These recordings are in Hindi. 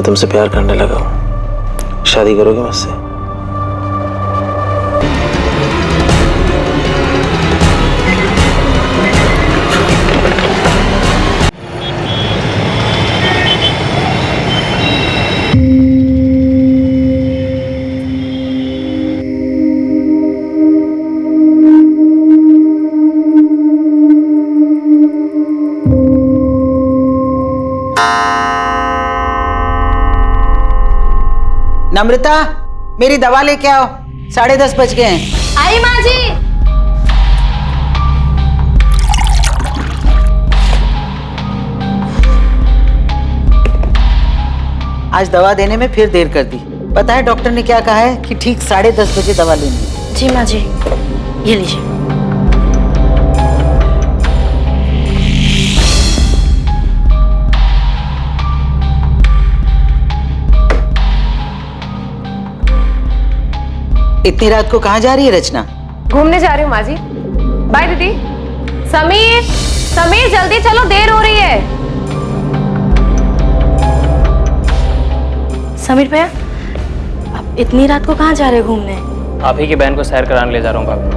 मैं तुमसे प्यार करने लगा हूं। शादी करोगे मुझसे? नम्रता, मेरी दवा लेके आओ, 10:30 बज गए हैं। आई माँ जी। आज दवा देने में फिर देर कर दी। पता है डॉक्टर ने क्या कहा है कि ठीक 10:30 बजे दवा लेनी है। जी माँ जी, ये लीजिए। इतनी रात को कहाँ जा रही है रचना? घूमने जा रही हूँ माँ जी। बाय दीदी। समीर, समीर जल्दी चलो, देर हो रही है। समीर भैया, आप इतनी रात को कहाँ जा रहे हो घूमने? आप ही की बहन को सैर कराने ले जा रहा हूँ भाभी।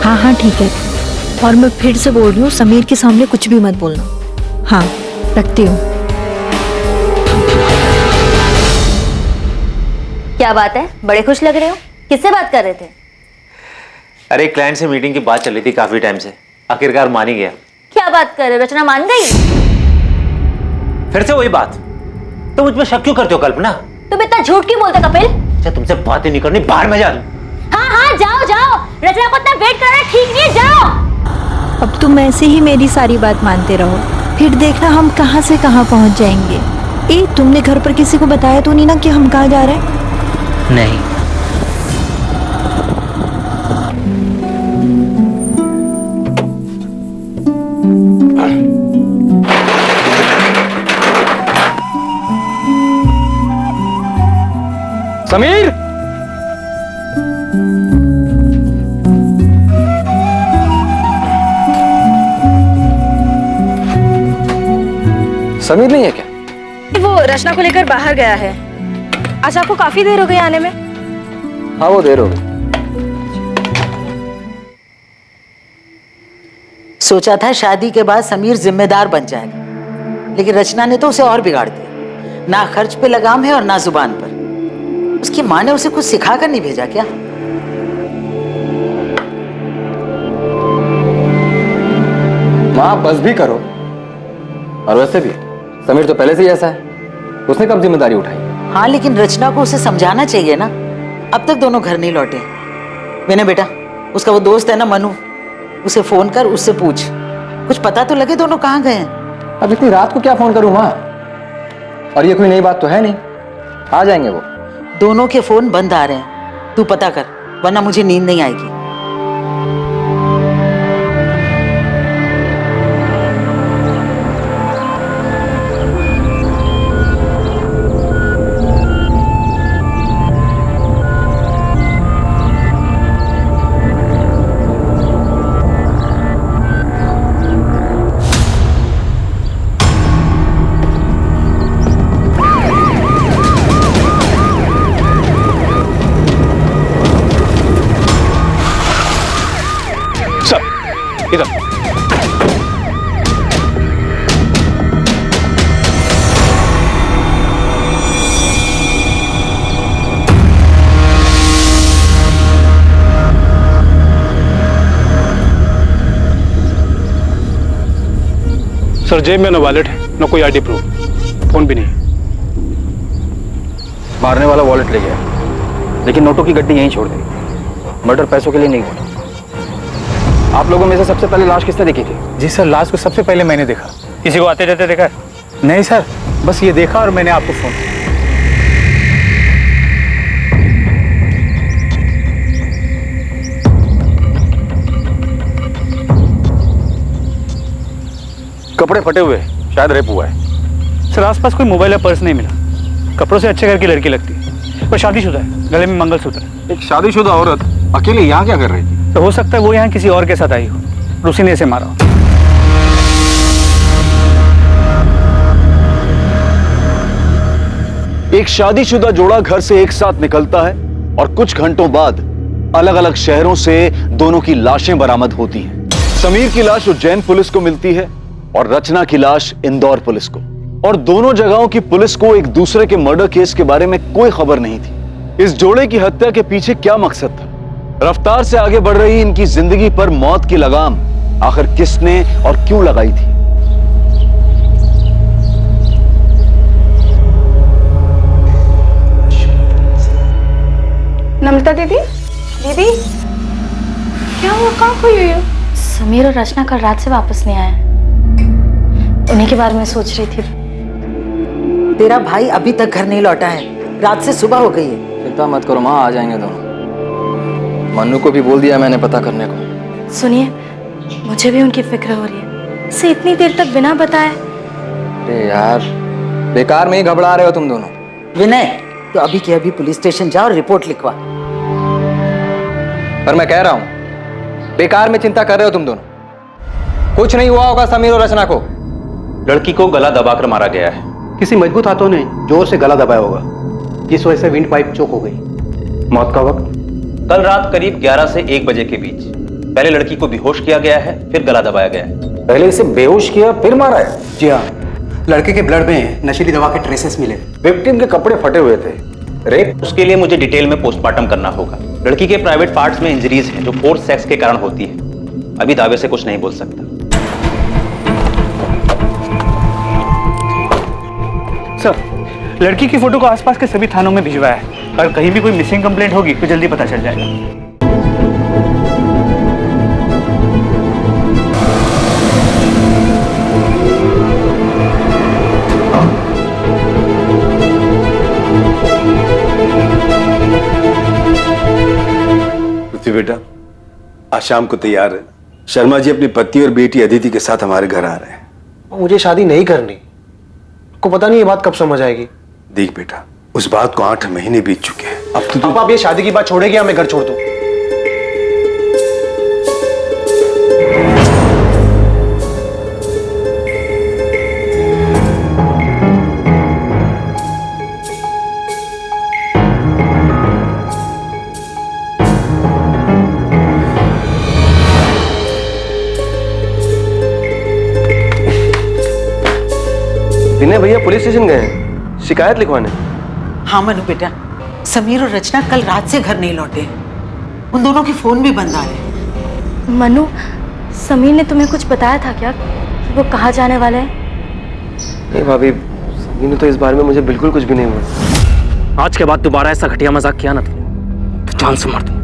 हाँ हाँ ठीक है, और मैं फिर से बोल रही हूँ, समीर के सामने कुछ भी मत बोलना। हाँ, रखती हूँ। क्या बात है, बड़े खुश लग रहे हो? किससे बात कर रहे थे? अरे क्लाइंट से मीटिंग की बात चल रही थी काफी टाइम से, आखिरकार मान ही गया। क्या बात कर रहे हो, रचना मान गई? फिर से वही बात, तो मुझ पर शक क्यों करते हो कल्पना? तुम इतना झूठ क्यों बोलते कपिल? अच्छा तुमसे बातें नहीं करनी, बाहर में जा दूं। हाँ हाँ जाओ जाओ, रचना को इतना वेट करना ठीक नहीं है, जाओ। अब तुम ऐसे ही मेरी सारी बात मानते रहो, फिर देखना हम कहाँ से कहाँ पहुँच जाएंगे। तुमने घर पर किसी को बताया तो नहीं ना कि हम कहाँ जा रहे हैं? नहीं। समीर, समीर नहीं है क्या? वो रचना को लेकर बाहर गया है। आज आपको काफी देर हो गई आने में। हाँ वो देर हो गई। सोचा था शादी के बाद समीर जिम्मेदार बन जाएगा, लेकिन रचना ने तो उसे और बिगाड़ दिया। ना खर्च पे लगाम है और ना जुबान पर। उसकी माँ ने उसे कुछ सिखा कर नहीं भेजा क्या? माँ बस भी करो। और वैसे भी समीर तो पहले से ही ऐसा है, उसने कब जिम्मेदारी उठाई? हाँ लेकिन रचना को उसे समझाना चाहिए ना। अब तक दोनों घर नहीं लौटे। मैंने बेटा, उसका वो दोस्त है ना मनु, उसे फोन कर, उससे पूछ, कुछ पता तो लगे दोनों कहाँ गए हैं। अब इतनी रात को क्या फोन करूं माँ? और ये कोई नई बात तो है नहीं, आ जाएंगे वो। दोनों के फोन बंद आ रहे हैं, तू पता कर, वरना मुझे नींद नहीं आएगी। इधर सर, जेब में ना वॉलेट है ना कोई आईडी प्रूफ, फोन भी नहीं। मारने वाला वॉलेट ले गया, लेकिन नोटों की गड्डी यहीं छोड़ दी। मर्डर पैसों के लिए नहीं हुआ। आप लोगों में से सबसे पहले लाश किसने देखी थी? जी सर, लाश को सबसे पहले मैंने देखा। किसी को आते जाते देखा है? नहीं सर, बस ये देखा और मैंने आपको फोन किया। कपड़े फटे हुए, शायद रेप हुआ है। सर आसपास कोई मोबाइल या पर्स नहीं मिला। कपड़ों से अच्छे घर की लड़की लगती है, पर शादीशुदा है, गले में मंगलसूत्र है। एक शादीशुदा औरत अकेले यहाँ क्या कर रही थी? तो हो सकता है वो यहाँ किसी और के साथ आई हो, उसी ने इसे मारा हो। एक शादीशुदा जोड़ा घर से एक साथ निकलता है और कुछ घंटों बाद अलग अलग शहरों से दोनों की लाशें बरामद होती हैं। समीर की लाश उज्जैन पुलिस को मिलती है और रचना की लाश इंदौर पुलिस को। और दोनों जगहों की पुलिस को एक दूसरे के मर्डर केस के बारे में कोई खबर नहीं थी। इस जोड़े की हत्या के पीछे क्या मकसद था? रफ्तार से आगे बढ़ रही इनकी जिंदगी पर मौत की लगाम आखिर किसने और क्यों लगाई थी? नम्रता दीदी, दीदी क्या हुआ, कहाँ खोई हुई हो? समीर और रचना कल रात से वापस नहीं आए। उन्हीं के बारे में सोच रही थी। तेरा भाई अभी तक घर नहीं लौटा है, रात से सुबह हो गई है। चिंता मत करो माँ, आ जाएंगे दोनों। मन्नू को भी बोल दिया मैंने पता करने को। सुनिए, मुझे भी उनकी फिक्र हो रही है। इसे इतनी देर तक बिना बताए। अरे यार, बेकार में ही घबरा रहे हो तुम दोनों। विनय, तो अभी के अभी पुलिस स्टेशन जाओ और रिपोर्ट लिखवा। पर मैं कह रहा हूं, बेकार में चिंता कर रहे हो तुम दोनों। कुछ नहीं हुआ होगा समीर और रचना को। लड़की को गला दबाकर मारा गया है। किसी मजबूत हाथों ने जोर से गला दबाया होगा, जिस वजह से विंड पाइप चोक हो गई। मौत का वक्त कल रात करीब 11 से 1 बजे के बीच। पहले लड़की को बेहोश किया गया है, फिर गला दबाया गया है। पहले इसे बेहोश किया फिर मारा है? जी हाँ, लड़के के ब्लड में नशीली दवा के ट्रेसेस मिले। विक्टिम के कपड़े फटे हुए थे। रेप? उसके लिए मुझे डिटेल में पोस्टमार्टम करना होगा। लड़की के प्राइवेट पार्ट्स में इंजरीज हैं जो फोर्स सेक्स के कारण होती है। अभी दावे से कुछ नहीं बोल सकता। सर, लड़की की फोटो को आसपास के सभी थानों में भिजवाया है। अगर कहीं भी कोई मिसिंग कंप्लेंट होगी तो जल्दी पता चल जाएगा। पृथ्वी बेटा, आज शाम को तैयार है। शर्मा जी अपनी पत्नी और बेटी अदिति के साथ हमारे घर आ रहे हैं। मुझे शादी नहीं करनी। को पता नहीं ये बात कब समझ आएगी। देख बेटा, उस बात को 8 महीने बीत चुके हैं। अब आप ये शादी की बात छोड़ेगी या मैं घर छोड़ दूं? विनय भैया पुलिस स्टेशन गए हैं शिकायत लिखवाने। हाँ मनु बेटा, समीर और रचना कल रात से घर नहीं लौटे। उन दोनों के फोन भी बंद आ रहे। मनु, समीर ने तुम्हें कुछ बताया था क्या कि वो कहाँ जाने वाले हैं? नहीं भाभी, समीर ने तो इस बारे में मुझे बिल्कुल कुछ भी नहीं हुआ। आज के बाद दोबारा ऐसा घटिया मजाक किया ना तो जान से मार दूं।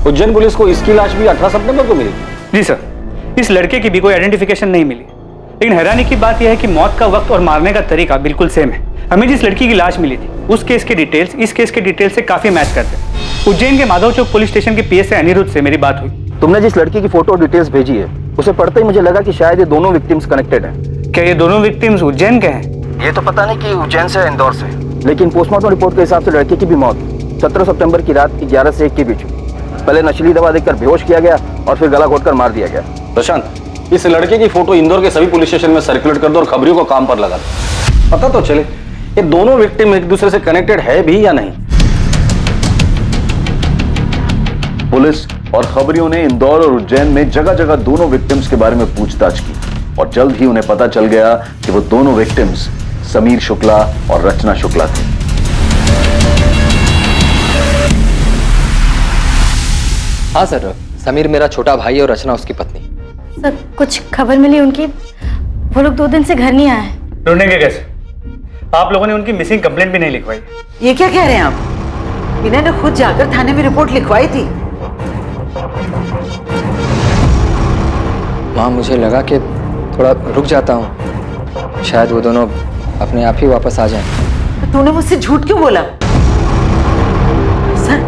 उज्जैन पुलिस को इसकी लाश भी 18 सितंबर को मिली। जी सर, इस लड़के की भी कोई आइडेंटिफिकेशन नहीं मिली। लेकिन हैरानी की बात यह है कि मौत का वक्त और मारने का तरीका बिल्कुल सेम है। हमें जिस लड़की की लाश मिली थी उस केस के डिटेल्स इस केस के डिटेल्स से काफी मैच करते हैं। उज्जैन के माधव चौक पुलिस स्टेशन के पीएसआई अनिरुद्ध से मेरी बात हुई। तुमने जिस लड़की की फोटो डिटेल्स भेजी है उसे पढ़ते ही मुझे लगा कि शायद ये दोनों विक्टिम्स कनेक्टेड हैं। क्या ये दोनों विक्टिम्स उज्जैन के हैं? ये तो पता नहीं कि उज्जैन से इंदौर से, लेकिन पोस्टमार्टम रिपोर्ट के हिसाब से लड़के की भी मौत 17 सितंबर की रात की 11 से 1 के बीच हुई। पहले नशीली दवा देकर बेहोश किया गया और फिर गला घोटकर मार दिया गया। प्रशांत, इस लड़के की फोटो इंदौर के सभी पुलिस स्टेशन में सर्कुलेट कर दो और खबरियों को काम पर लगा दो। पता तो चले ये दोनों विक्टिम एक दूसरे से कनेक्टेड है भी या नहीं। पुलिस और खबरियों ने इंदौर और उज्जैन में जगह जगह दोनों विक्टिम्स के बारे में पूछताछ की और जल्द ही उन्हें पता चल गया कि वो दोनों विक्टिम्स समीर शुक्ला और रचना शुक्ला थे। हाँ सर, समीर मेरा छोटा भाई और रचना उसकी पत्नी। सर, कुछ खबर मिली उनकी? वो लोग 2 दिन से घर नहीं आए। ढूंढेंगे कैसे? आप लोगों ने उनकी मिसिंग कंप्लेंट भी नहीं लिखवाई। ये क्या कह रहे हैं आप? विनय ने खुद जाकर थाने में रिपोर्ट लिखवाई थी। माँ, मुझे लगा कि थोड़ा रुक जाता हूँ, शायद वो दोनों अपने आप ही वापस आ जाएं। तूने मुझसे झूठ क्यों बोला? सर,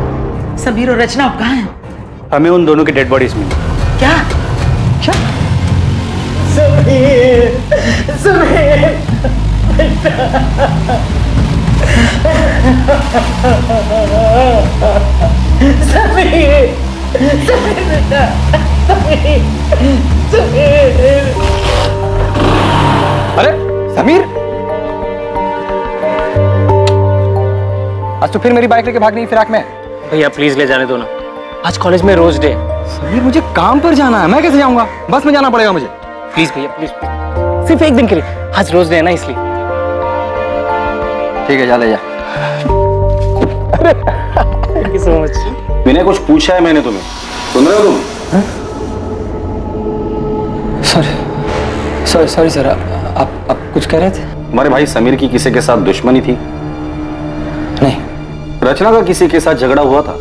समीर और रचना अब कहाँ हैं? हमें उन दोनों की डेड बॉडीज मिली। क्या? क्या? अरे समीर, आज तो फिर मेरी बाइक लेके भागने की फिराक में। भैया प्लीज ले जाने दो ना, आज कॉलेज में रोज डे। समीर मुझे काम पर जाना है, मैं कैसे जाऊंगा? बस में जाना पड़ेगा मुझे। प्लीज भैया प्लीज, सिर्फ एक दिन के लिए, आज रोज डे है ना इसलिए। ठीक है, जा ले जा। Thank you so much. Vinay कुछ पूछा है मैंने तुम्हें, सुन रहे हो तुम? सॉरी सर, आप कुछ कह रहे थे? हमारे भाई समीर की किसी के साथ दुश्मनी थी? नहीं। रचना का किसी के साथ झगड़ा हुआ था?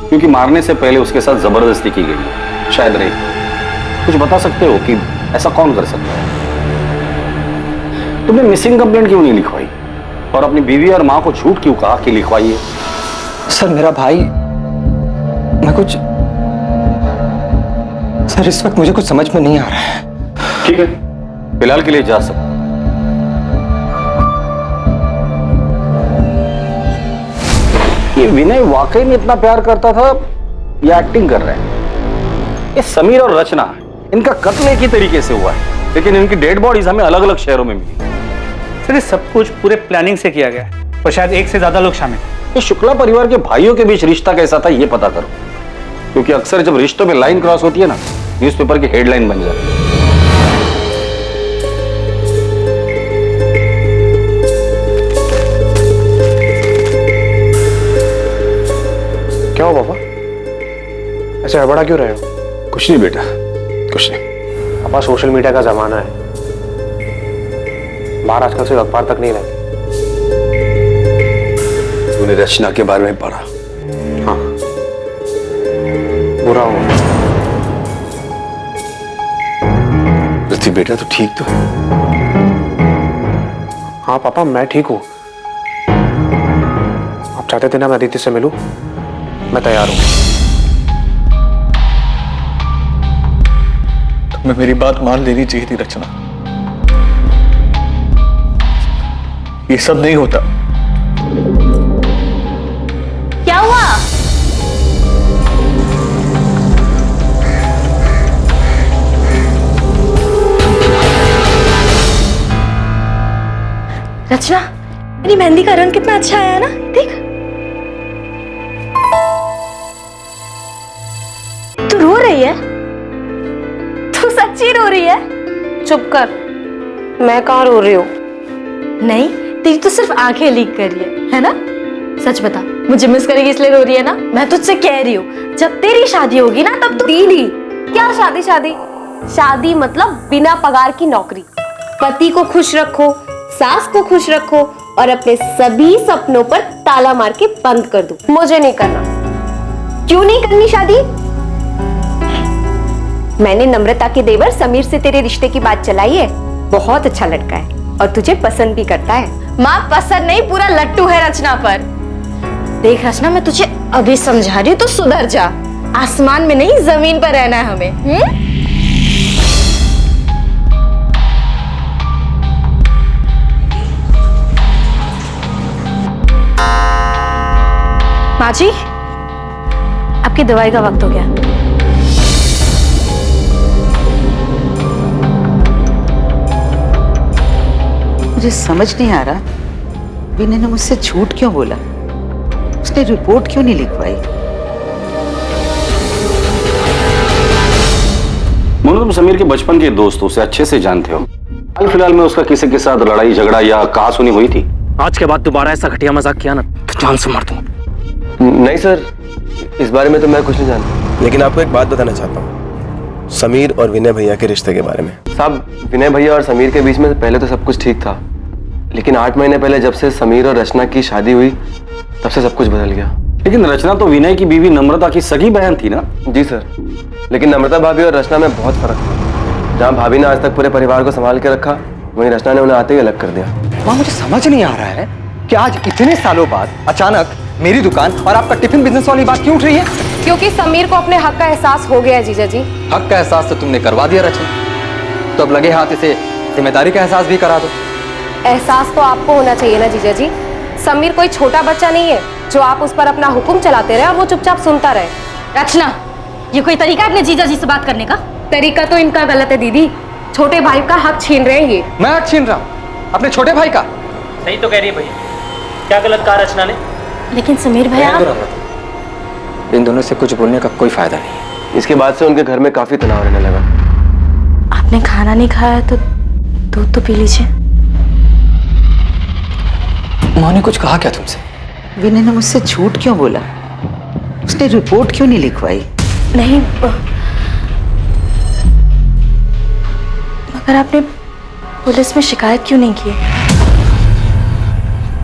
क्योंकि मारने से पहले उसके साथ जबरदस्ती की गई, शायद रही। कुछ बता सकते हो कि ऐसा कौन कर सकता है? तुमने मिसिंग कंप्लेंट क्यों नहीं लिखवाई और अपनी बीवी और मां को झूठ क्यों कहा कि लिखवाई है? सर मेरा भाई, मैं कुछ, सर इस वक्त मुझे कुछ समझ में नहीं आ रहा है। ठीक है, फिलहाल के लिए जा सकते। ये विनय वाकई में इतना प्यार करता था या एक्टिंग कर रहे हैं? ये समीर और रचना, इनका कत्ल एक ही तरीके से हुआ है, लेकिन इनकी डेड बॉडीज हमें अलग अलग शहरों में मिली। सर ये सब कुछ पूरे प्लानिंग से किया गया है और शायद एक से ज्यादा लोग शामिल हैं। ये शुक्ला परिवार के भाइयों के बीच रिश्ता कैसा था ये पता करो, क्योंकि अक्सर जब रिश्तों में लाइन क्रॉस होती है ना, न्यूज़पेपर की हेडलाइन बन जाती है। क्या हो पापा, ऐसे हड़बड़ा क्यों रहे हो? कुछ नहीं बेटा, कुछ नहीं। पापा सोशल मीडिया का जमाना है, बाहर आजकल से अखबार तक नहीं रहते। तूने रचना के बारे में पढ़ा? हाँ, बुरा हुआ। पृथ्वी बेटा तू ठीक तो है? हाँ पापा मैं ठीक हूँ। आप चाहते थे ना मैं अदिति से मिलूं, मैं तैयार हूँ। तुम्हें मेरी बात मान लेनी चाहिए थी रचना। ये सब नहीं होता। क्या हुआ? रचना, मेरी मेहंदी का रंग कितना अच्छा आया है ना, देख। तू रो रही है? तू सच्ची रो रही है? चुप कर, मैं कहाँ रो रही हूँ? नहीं, तेरी तो सिर्फ आंखें लीक कर रही है ना? सच बता, मुझे मिस करेगी इसलिए रो रही है ना? मैं तुझसे कह रही हूँ, जब तेरी शादी होगी ना तब तू। दीदी, क्या शादी? शादी शादी मतलब बिना पगार की नौकरी। पति को खुश रखो, सास को खुश रखो और अपने सभी सपनों पर ताला मार के बंद कर दो। मुझे नहीं करना। क्यों नहीं करनी शादी? मैंने नम्रता के देवर समीर से तेरे रिश्ते की बात चलाई है। बहुत अच्छा लड़का है और तुझे पसंद भी करता है। माँ पसंद नहीं, पूरा लट्टू है रचना पर। देख रचना, मैं तुझे अभी समझा रही हूँ, तो सुधर जा। आसमान में नहीं जमीन पर रहना है हमें। माँ जी, आपकी दवाई का वक्त हो गया। मुझे समझ नहीं आ रहा, विनय ने मुझसे झूठ क्यों बोला? उसने रिपोर्ट क्यों नहीं लिखवाई? मोनू, तुम समीर के बचपन के दोस्त हो, उसे अच्छे से जानते हो। हाल फिलहाल में उसका किसी के साथ लड़ाई झगड़ा या कहासुनी हुई थी? आज के बाद दोबारा ऐसा घटिया मजाक किया ना तो जान से मार दूंगा। नहीं सर, इस बारे में तो मैं कुछ नहीं जानता, लेकिन आपको एक बात बताना चाहता हूँ, समीर और विनय भैया के रिश्ते के बारे में। साहब, विनय भैया और समीर के बीच में पहले तो सब कुछ ठीक था, लेकिन 8 महीने पहले जब से समीर और रचना की शादी हुई तब से सब कुछ बदल गया। लेकिन रचना तो विनय की बीवी नम्रता की सगी बहन थी ना? जी सर, लेकिन नम्रता भाभी और रचना में बहुत फर्क था। जहाँ भाभी ने आज तक पूरे परिवार को संभाल के रखा, वहीं रचना ने उन्हें आते ही अलग कर दिया। वहाँ मुझे समझ नहीं आ रहा है कि आज इतने सालों बाद अचानक मेरी दुकान और आपका टिफिन बिजनेस वाली बात क्यों उठ रही है? क्योंकि समीर को अपने हक का एहसास हो गया है जीजा जी। हक का एहसास तो तुमने करवा दिया रचना, तो अब लगे हाथ इसे जिम्मेदारी का एहसास भी करा दो। एहसास तो आपको होना चाहिए ना जीजा जी। समीर कोई छोटा बच्चा नहीं है जो आप उस पर अपना हुक्म चलाते रहे और वो चुपचाप सुनता रहे। रचना, ये कोई तरीका है अपने जीजा जी से बात करने का? तरीका तो इनका गलत है दीदी। छोटे भाई का हक छीन रहे हैं ये। मैं हक छीन रहा हूँ अपने छोटे भाई का? सही तो कह रही है भैया, क्या गलत कहा रचना ने? लेकिन समीर भैया, इन दोनों से कुछ बोलने का कोई फायदा नहीं है। इसके बाद से उनके घर में काफी तनाव रहने लगा। आपने खाना नहीं खाया तो दूध तो पी लीजिए। उन्होंने कुछ कहा क्या तुमसे? विनय ने मुझसे झूठ क्यों बोला? उसने रिपोर्ट क्यों नहीं लिखवाई? नहीं, मगर आपने पुलिस में शिकायत क्यों नहीं की?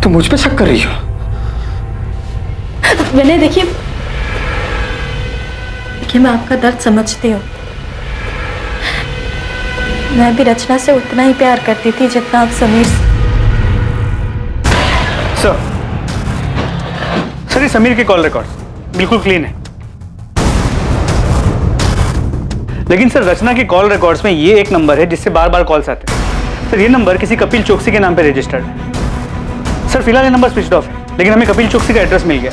तुम मुझ पे शक कर रही हो? विनय देखिए, मैं आपका दर्द समझती हूँ। मैं भी रचना से उतना ही प्यार करती थी जितना आप समीर से। सर ये समीर के कॉल रिकॉर्ड बिल्कुल क्लीन है, लेकिन सर रचना के कॉल रिकॉर्ड्स में ये एक नंबर है जिससे बार बार कॉल्स आते हैं। सर ये नंबर किसी कपिल चौकसी के नाम पे रजिस्टर्ड है। सर फिलहाल ये नंबर स्विच ऑफ है, लेकिन हमें कपिल चौकसी का एड्रेस मिल गया।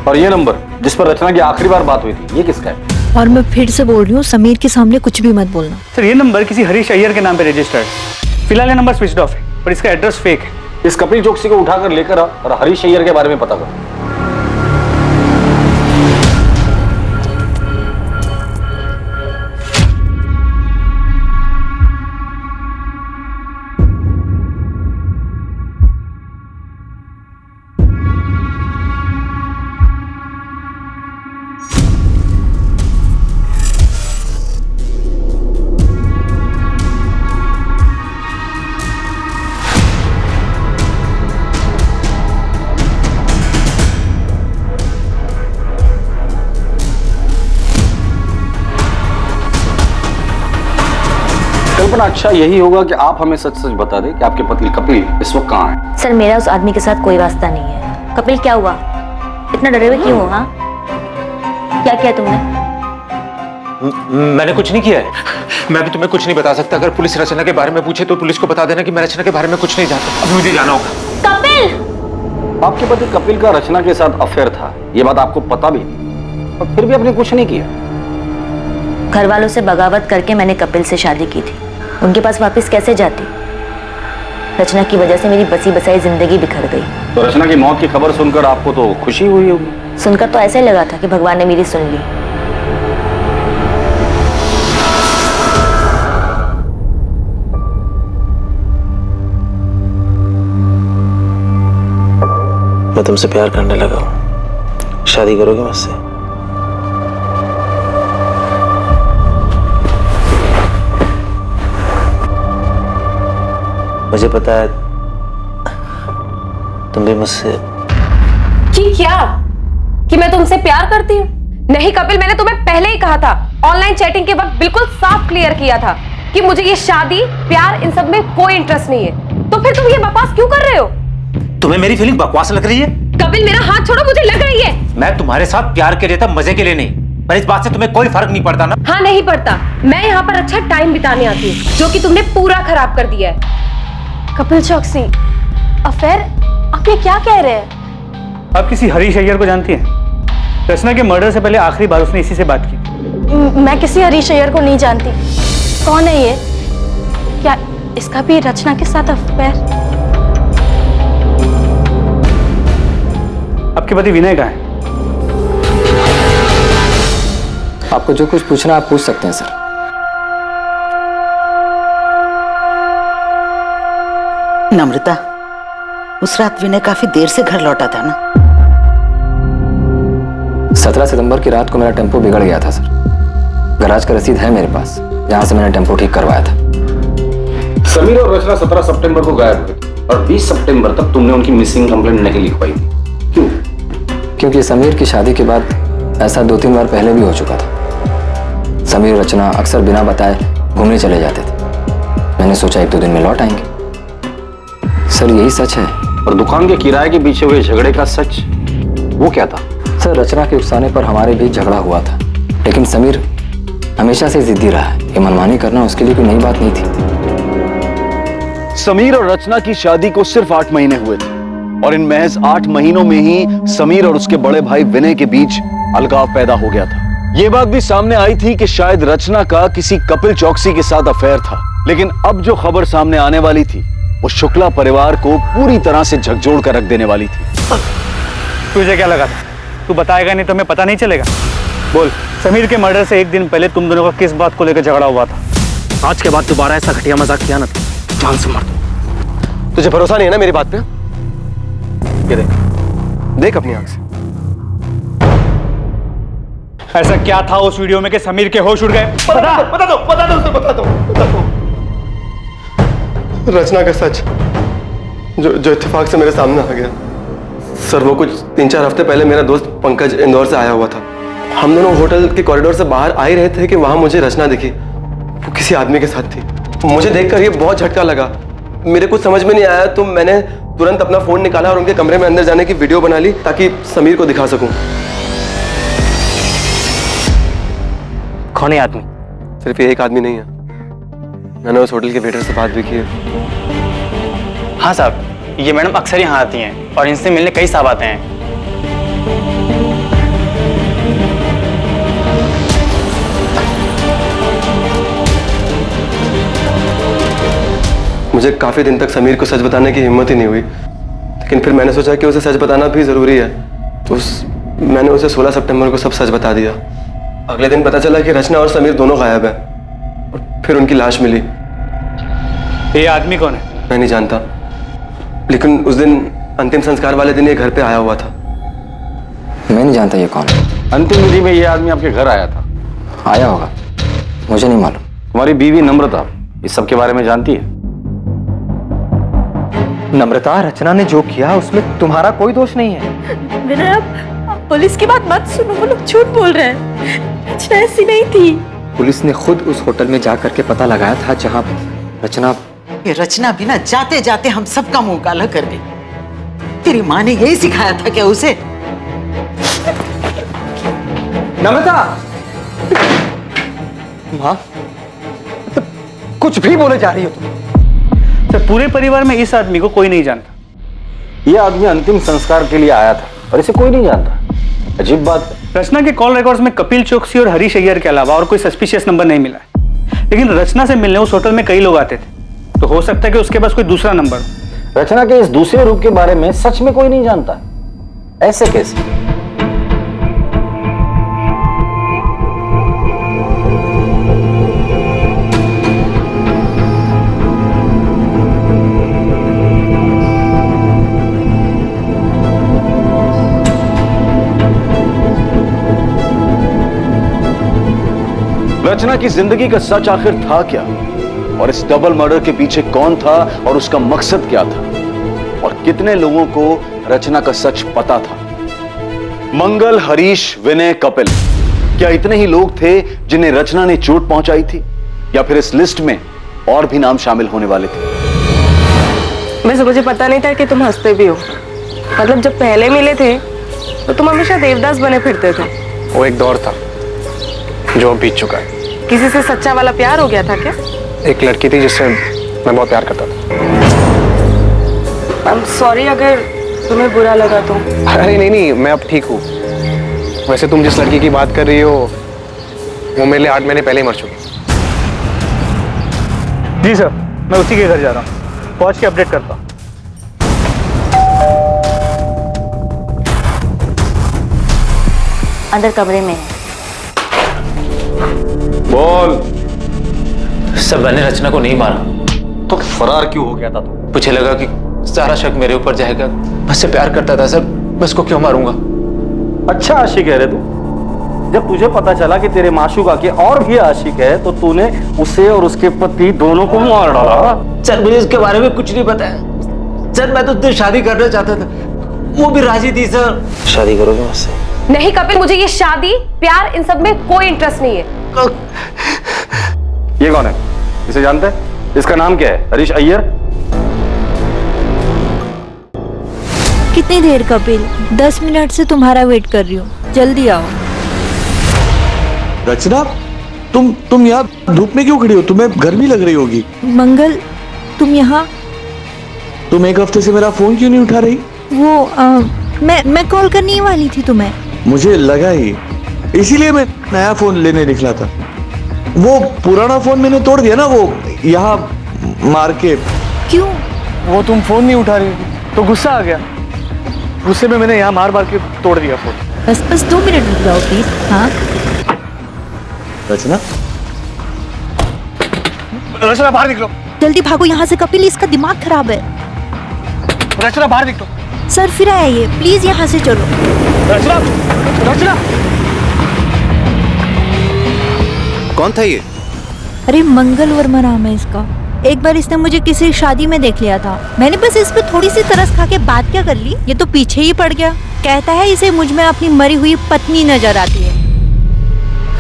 और ये नंबर जिस पर रचना की आखिरी बार बात हुई थी, ये किसका है? और मैं फिर से बोल रही हूँ, समीर के सामने कुछ भी मत बोलना। सर ये नंबर किसी हरीश अय्यर के नाम पे रजिस्टर्ड है। फिलहाल ये नंबर स्विच ऑफ है, पर इसका एड्रेस फेक है। इस कपिल चौकसी को उठाकर लेकर आ और हरीश अय्यर के बारे में पता कर। कल्पना, अच्छा यही होगा कि आप हमें सच सच बता दें कि आपके पति कपिल इस वक्त कहाँ है? सर मेरा उस आदमी के साथ कोई वास्ता नहीं है। कपिल क्या हुआ? इतना डरे हुए क्यों हो? हाँ, क्या किया तुमने? मैंने कुछ नहीं किया है। मैं भी तुम्हें कुछ नहीं बता सकता। अगर पुलिस रचना के बारे में पूछे तो पुलिस को बता देना कि मैं रचना के बारे में कुछ नहीं जानता। अभी मुझे जाना होगा। कपिल! आपके पति कपिल का रचना के साथ अफेयर था, ये बात आपको पता भी थी और फिर भी आपने कुछ नहीं किया। घर वालों से बगावत करके मैंने कपिल से शादी की थी। उनके पास वापस कैसे जाती? रचना की वजह से मेरी बसी बसाई जिंदगी बिखर गई। तो रचना की मौत की खबर सुनकर आपको तो खुशी हुई होगी? सुनकर तो ऐसे लगा था कि भगवान ने मेरी सुन ली। मैं तुमसे प्यार करने लगा हूं। शादी करोगे मुझसे? मुझे पता है तुम भी मुझसे। कि क्या? कि मैं तुमसे प्यार करती हूँ? नहीं कपिल, मैंने तुम्हें पहले ही कहा था। ऑनलाइन चैटिंग के वक्त बिल्कुल साफ क्लियर किया था कि मुझे ये शादी, प्यार, इन सब में कोई इंटरेस्ट नहीं है। तो फिर तुम ये बकवास क्यों कर रहे हो? तुम्हें मेरी फीलिंग बकवास लग रही है? कपिल मेरा हाथ छोड़ो, मुझे लग रही है। मैं तुम्हारे साथ प्यार के लिए था, मजे के लिए नहीं। पर इस बात से तुम्हें कोई फर्क नहीं पड़ता ना? हाँ नहीं पड़ता। मैं यहाँ पर अच्छा टाइम बिताने आती हूँ, जो कि तुमने पूरा खराब कर दिया है। कपिल चौकसी अफेयर? आप ये क्या कह रहे हैं? आप किसी हरीश अय्यर को जानती हैं? रचना के मर्डर से पहले आखिरी बार उसने इसी से बात की। मैं किसी हरीश अय्यर को नहीं जानती। कौन है ये? क्या इसका भी रचना के साथ अफेयर? आपके पति विनय कहाँ है? आपको जो कुछ पूछना आप पूछ सकते हैं सर। नम्रता, उस रात विनय काफी देर से घर लौटा था ना? 17 सितंबर की रात को मेरा टेम्पो बिगड़ गया था सर। गैराज का रसीद है मेरे पास, जहां से मैंने टेम्पो ठीक करवाया था। समीर और रचना 17 सितंबर को गायब हुए थे और 20 सितंबर तक तुमने उनकी मिसिंग कंप्लेंट नहीं लिखवाई थी। क्यों? क्योंकि समीर की शादी के बाद ऐसा 2-3 बार पहले भी हो चुका था। समीर और रचना अक्सर बिना बताए घूमने चले जाते थे। मैंने सोचा 1-2 दिन में लौट आएंगे। सर यही सच है। और दुकान के किराए के पीछे हुए झगड़े का सच वो क्या था? सर, रचना के उकसाने पर हमारे बीच झगड़ा हुआ था, लेकिन समीर हमेशा से जिद्दी रहा है। ये मनमानी करना उसके लिए कोई नई बात नहीं थी। समीर और रचना की शादी को सिर्फ 8 महीने हुए थे और इन महज 8 महीनों में ही समीर और उसके बड़े भाई विनय के बीच अलगाव पैदा हो गया था। यह बात भी सामने आई थी कि शायद रचना का किसी कपिल चौकसी के साथ अफेयर था, लेकिन अब जो खबर सामने आने वाली थी वो शुक्ला परिवार को पूरी तरह से झकझोर कर रख देने वाली थी। तुझे क्या लगा था? तू बताएगा नहीं तो हमें पता नहीं चलेगा? बोल, समीर के मर्डर से 1 दिन पहले तुम दोनों का किस बात को लेकर झगड़ा हुआ था? आज के बाद दोबारा ऐसा घटिया मजाक किया ना, जान से मार दूं। तुझे भरोसा नहीं है ना मेरी बात पे? ये देख, देख अपनी आंख से। ऐसा क्या था उस वीडियो में कि समीर के होश उड़ गए? बता दो। रचना का सच जो इत्तेफाक से मेरे सामने आ गया। सर, वो कुछ 3-4 हफ्ते पहले मेरा दोस्त पंकज इंदौर से आया हुआ था। हम दोनों होटल के कॉरिडोर से बाहर आ ही रहे थे कि वहां मुझे रचना दिखी। वो किसी आदमी के साथ थी। मुझे देखकर ये बहुत झटका लगा। मेरे कुछ समझ में नहीं आया तो मैंने तुरंत अपना फोन निकाला और उनके कमरे में अंदर जाने की वीडियो बना ली ताकि समीर को दिखा सकूं। कौन है आदमी? सिर्फ ये एक आदमी नहीं है, मैंने उस होटल के वेटर से बात भी की है। हाँ साहब, ये मैडम अक्सर यहाँ आती हैं और इनसे मिलने कई साहब आते हैं। मुझे काफी दिन तक समीर को सच बताने की हिम्मत ही नहीं हुई, लेकिन फिर मैंने सोचा कि उसे सच बताना भी जरूरी है, तो मैंने उसे 16 सितंबर को सब सच बता दिया। अगले दिन पता चला कि रचना और समीर दोनों गायब हैं और फिर उनकी लाश मिली। ये आदमी कौन है? मैं नहीं जानता, लेकिन उस दिन अंतिम संस्कार वाले दिन ये घर पे आया हुआ था। मैं नहीं जानता ये कौन है। अंतिम विधि में ये आदमी आपके घर आया था? आया होगा, मुझे नहीं मालूम। तुम्हारी बीवी नम्रता इस सब के बारे में जानती है? नम्रता, रचना ने जो किया उसमें तुम्हारा कोई दोष नहीं है। विनय, आप पुलिस की बात मत सुनो, वो लोग झूठ बोल रहे हैं। रचना ऐसी नहीं थी। पुलिस ने खुद उस होटल में जा करके पता लगाया था जहां रचना। ये रचना भी ना जाते जाते हम सबका मुंह काला कर गई। तेरी माँ ने यही सिखाया था क्या उसे? नम्रता! माँ, कुछ भी बोले जा रही हो तुम। सर, पूरे परिवार में इस आदमी को कोई नहीं जानता। ये आदमी अंतिम संस्कार के लिए आया था और इसे कोई नहीं जानता। अजीब बात है। रचना के कॉल रिकॉर्ड्स में कपिल चौकसी और हरीश अय्यर के अलावा और कोई सस्पिशियस नंबर नहीं मिला है, लेकिन रचना से मिलने उस होटल में कई लोग आते थे, तो हो सकता है कि उसके पास कोई दूसरा नंबर हो। रचना के इस दूसरे रूप के बारे में सच में कोई नहीं जानता। ऐसे कैसे? रचना की जिंदगी का सच आखिर था क्या, और इस डबल मर्डर के पीछे कौन था और उसका मकसद क्या था, और कितने लोगों को रचना का सच पता था? मंगल, हरीश, विनय, कपिल, क्या इतने ही लोग थे जिन्हें रचना ने चोट पहुंचाई थी, या फिर इस लिस्ट में और भी नाम शामिल होने वाले थे? वैसे मुझे पता नहीं था कि तुम हंसते भी हो। मतलब जब पहले मिले थे तो तुम हमेशा देवदास बने फिरते थे। वो एक दौर था जो बीत चुका है। किसी से सच्चा वाला प्यार हो गया था क्या? एक लड़की थी जिससे मैं बहुत प्यार करता था। I'm sorry अगर तुम्हें बुरा लगा तो। अरे नहीं, मैं अब ठीक हूँ। वैसे तुम जिस लड़की की बात कर रही हो वो मेरे लिए 8 महीने पहले ही मर चुकी। जी सर, मैं उसी के घर जा रहा हूँ, पहुंच के अपडेट करता हूँ। अंदर कमरे में है। बोल। सब मैंने रचना को नहीं मारा। तो फरार क्यों हो गया था तू? मुझे लगा कि सारा शक मेरे ऊपर जाएगा। मैं उससे प्यार करता था सर, मैं उसको क्यों मारूंगा? अच्छा आशिक है रे तू। जब तुझे पता चला कि तेरे माशूका के और भी आशिक है तो तूने उसे और उसके पति दोनों को मार डाला। सर, मुझे इसके बारे में कुछ नहीं पता है सर। मैं तो उससे शादी करना चाहता था, वो भी राजी थी सर। शादी करोगे मुझसे? नहीं कपिल, मुझे ये शादी प्यार इन सब में कोई इंटरेस्ट नहीं है। ये कौन है? इसे जानते हैं? इसका नाम क्या है? हरीश अय्यर। कितनी देर कपिल? 10 मिनट से तुम्हारा वेट कर रही हूँ, जल्दी आओ। रचना, तुम यहाँ धूप में क्यों खड़ी हो? तुम्हें गर्मी लग रही होगी। मंगल, तुम यहाँ? तुम एक हफ्ते से मेरा फोन क्यों नहीं उठा रही? वो मैं कॉल करने ही वाली थी तुम्हें। मुझे लगा ही, इसीलिए मैं नया फोन लेने निकला था। वो पुराना फोन मैंने तोड़ दिया ना, वो यहाँ मार के। क्यों? वो तुम फोन नहीं उठा रही थी तो गुस्सा आ गया, गुस्से में मैंने यहाँ मार मार के तोड़ दिया फोन। बस 2 मिनट रुक जाओ प्लीज। हाँ रचना, रचना बाहर निकलो, जल्दी भागो यहाँ से कपिल, इसका दिमाग खराब है। रचना बाहर निकलो। सर फिर आया ये, प्लीज यहाँ से चलो। रचना, रचना। कौन था ये? अरे मंगल वर्मा नाम है इसका। एक बार इसने मुझे किसी शादी में देख लिया था, मैंने बस इस पे थोड़ी सी तरस खा के बात क्या कर ली, ये तो पीछे ही पड़ गया। कहता है इसे मुझ में अपनी मरी हुई पत्नी नजर आती है।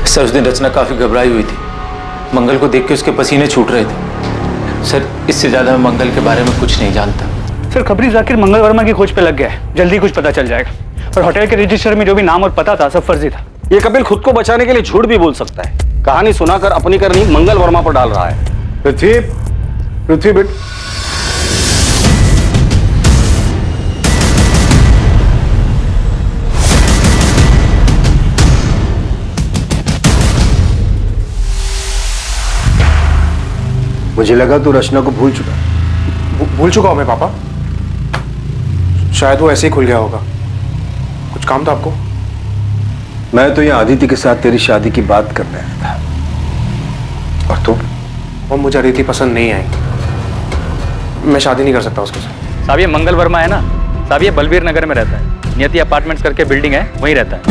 सर उस दिन रचना काफी घबराई हुई थी, मंगल को देख के उसके पसीने छूट रहे थे। सर इससे ज्यादा मैं मंगल के बारे में कुछ नहीं जानता। सर खबरी जाकिर मंगल वर्मा की खोज पे लग गया है, जल्दी कुछ पता चल जाएगा। और होटल के रजिस्टर में जो भी नाम और पता था सब फर्जी था। ये कपिल खुद को बचाने के लिए झूठ भी बोल सकता है, कहानी सुनाकर अपनी करनी मंगल वर्मा पर डाल रहा है। पृथ्वी बेट, मुझे लगा तू रचना को भूल चुका। भूल चुका हूं मैं पापा, शायद वो ऐसे ही खुल गया होगा। कुछ काम था आपको? मैं तो यहाँ आदित्य के साथ तेरी शादी की बात करने आया था। और तुम? वो मुझे अदिति पसंद नहीं आई, मैं शादी नहीं कर सकता उसके साथ। साहब ये मंगल वर्मा है ना साहब, ये बलबीर नगर में रहता है, नियति अपार्टमेंट्स करके बिल्डिंग है, वहीं रहता है।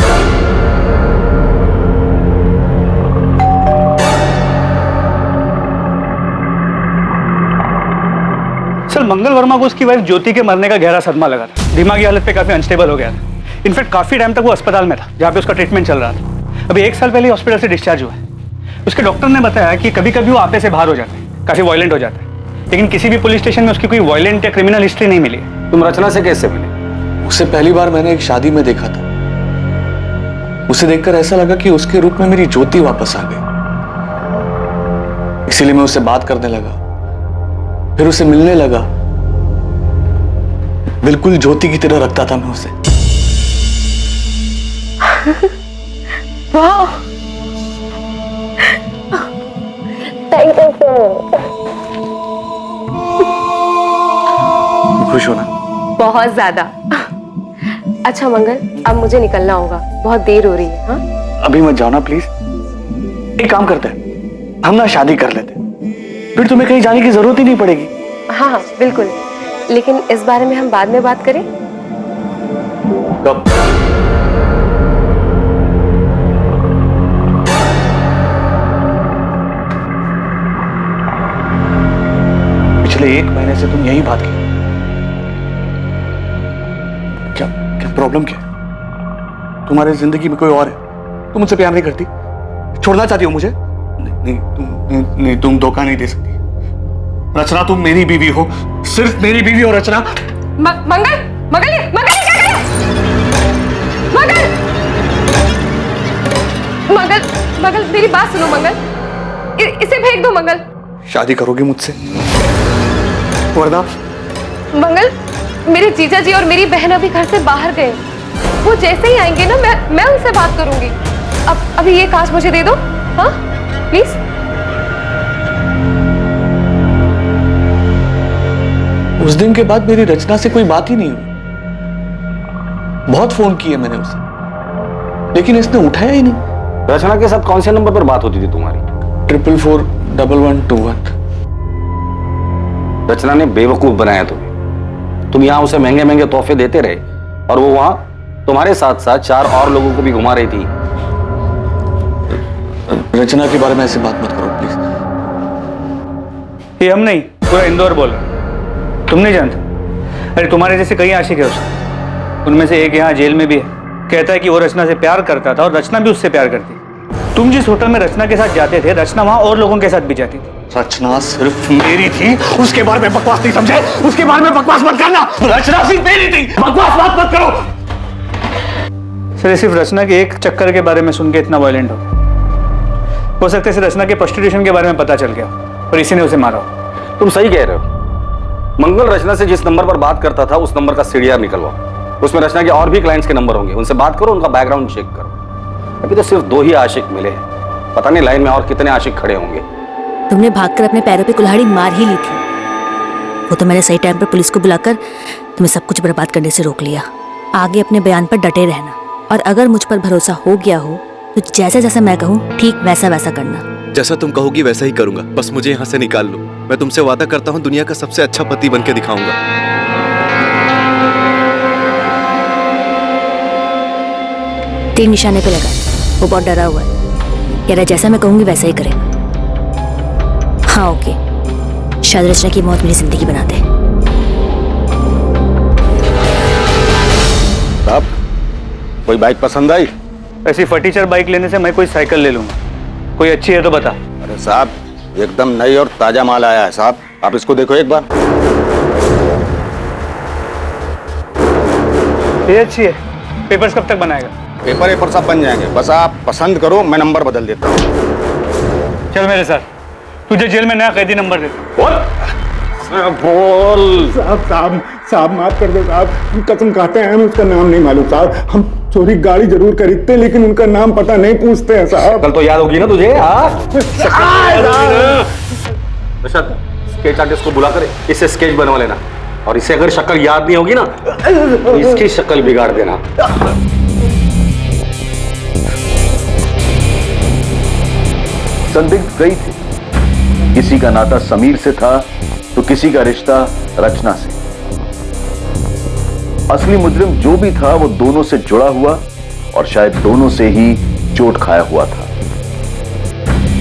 सर मंगल वर्मा को उसकी वाइफ ज्योति के मरने का गहरा सदमा लगा था, दिमागी हालत पे काफी अनस्टेबल हो गया था। इनफैक्ट काफी टाइम तक वो अस्पताल में था जहाँ पे उसका ट्रीटमेंट चल रहा था। अभी 1 साल पहले हॉस्पिटल से डिस्चार्ज हुआ है। उसके डॉक्टर ने बताया कि कभी कभी वो आपे से बाहर हो जाता है, काफी वायलेंट हो जाता है, लेकिन किसी भी पुलिस स्टेशन में उसकी कोई वायलेंट या क्रिमिनल हिस्ट्री नहीं मिली। तुम रचना से कैसे मिले? उसे पहली बार मैंने एक शादी में देखा था। उसे देखकर ऐसा लगा कि उसके रूप में मेरी ज्योति वापस आ गई, इसीलिए मैं उससे बात करने लगा, फिर उसे मिलने लगा। बिल्कुल ज्योति की तरह रखता था मैं उसे। वाह, थैंक यू सो मच। खुश हो ना? बहुत ज्यादा। अच्छा मंगल, अब मुझे निकलना होगा, बहुत देर हो रही है। हाँ अभी मत जाओ ना प्लीज। एक काम करते हैं, हम ना शादी कर लेते हैं, फिर तुम्हें कहीं जाने की जरूरत ही नहीं पड़ेगी। हाँ हाँ बिल्कुल, लेकिन इस बारे में हम बाद में बात करें। कब? पिछले 1 महीने से तुम यही बात की। क्या प्रॉब्लम क्या है? तुम्हारे जिंदगी में कोई और है? तुम मुझसे प्यार नहीं करती? छोड़ना चाहती हो मुझे? नहीं, तुम धोखा नहीं दे सकती। रचना तुम मेरी बीवी हो, सिर्फ मेरी बीवी हो रचना। मंगल, मंगल, मंगल क्या कर? मंगल, मंगल, मंगल मेरी बात सुनो मंगल, इसे फेंक दो मंगल। शादी करोगे मुझसे? वरना? मंगल, मेरे जीजा जी और मेरी बहन अभी घर से बाहर गए, वो जैसे ही आएंगे ना मैं उनसे बात करूंगी। अब अभी ये कांच मुझे दे दो, हाँ प्लीज। उस दिन के बाद मेरी रचना से कोई बात ही नहीं हुई। बहुत फोन किए मैंने उसे, लेकिन इसने उठाया ही नहीं। रचना के साथ कौन से नंबर पर बात होती थी तुम्हारी? 4441121। रचना ने बेवकूफ बनाया तुम्हें। तुम यहाँ उसे महंगे महंगे तोहफे देते रहे और वो वहां तुम्हारे साथ साथ 4 और लोगों को भी घुमा रही थी। रचना के बारे में ऐसे बात मत करो प्लीज। ये हम नहीं, पूरा इंदौर बोल रहा। तुम नहीं जानते? अरे तुम्हारे जैसे कई आशिक है उसके, उनमें से एक यहाँ जेल में भी है। कहता है कि वो रचना से प्यार करता था और रचना भी उससे प्यार करती। तुम जिस होटल में रचना के साथ जाते थे, रचना वहां और लोगों के साथ भी जाती थी। रचना सिर्फ मेरी थी, उसके बारे में बकवास नहीं समझे? उसके बारे में बकवास मत करना। रचना सिर्फ मेरी थी, बकवास मत करो। सर सिर्फ रचना के एक चक्कर के बारे में सुन के इतना वायलेंट हो सकता है इसे रचना के प्रोस्टिट्यूशन के बारे में पता चल गया और इसी ने उसे मारा हो। तुम सही कह रहे हो। मंगल रचना से जिस नंबर पर बात करता था उस नंबर का सीडीआर निकलवाओ। उसमें रचना के और भी क्लाइंट्स के नंबर होंगे, उनसे बात करो, उनका बैकग्राउंड चेक करो। अभी तो सिर्फ 2 ही आशिक मिले हैं, पता नहीं लाइन में और कितने आशिक खड़े होंगे। तुमने भागकर अपने पैरों पे कुल्हाड़ी मार ही ली थी। वो तो मैंने सही टाइम पर पुलिस को बुलाकर तुम्हें सब कुछ बर्बाद करने से रोक लिया। आगे अपने बयान पर डटे रहना, और अगर मुझ पर भरोसा हो गया हो तो जैसा जैसा मैं कहूँ ठीक वैसा वैसा करना। जैसा तुम कहोगी वैसा ही करूंगा, बस मुझे यहाँ से निकाल लो। मैं तुमसे वादा करता हूँ दुनिया का सबसे अच्छा पति बन के दिखाऊंगा। तीर निशाने पे लगा, वो बहुत डरा हुआ है। कह रहा जैसा मैं कहूंगी वैसा ही करेगा। हाँ ओके, शायद रचना की मौत मेरी जिंदगी बना दे। साहब, कोई बाइक पसंद आई? ऐसी फटीचर बाइक लेने से मैं कोई साइकिल ले लूंगा। कोई अच्छी है तो बता। अरे साहब, एकदम नई और ताजा माल आया है साहब, आप इसको देखो एक बार। ये अच्छी है। पेपर्स कब तक बनाएगा? पेपर सब बन जाएंगे, बस आप पसंद करो, मैं नंबर बदल देता हूँ। चल मेरे साथ, तुझे जेल में नया कैदी नंबर दे। बोल। साहब माफ कर दो साहब, हम कसम खाते हैं, हमें उसका नाम नहीं मालूम साहब। हम चोरी गाड़ी जरूर खरीदते लेकिन उनका नाम पता नहीं पूछते हैं साहब। कल तो याद होगी ना तुझे? स्केच आर्टिस्ट को बुला कर इससे स्केच बनवा लेना, और इसे अगर शक्ल याद नहीं होगी ना तो इसकी शक्ल बिगाड़ देना। संदिग्ध कई थे, किसी का नाता समीर से था तो किसी का रिश्ता रचना से। असली मुजरिम जो भी था वो दोनों से जुड़ा हुआ और शायद दोनों से ही चोट खाया हुआ था।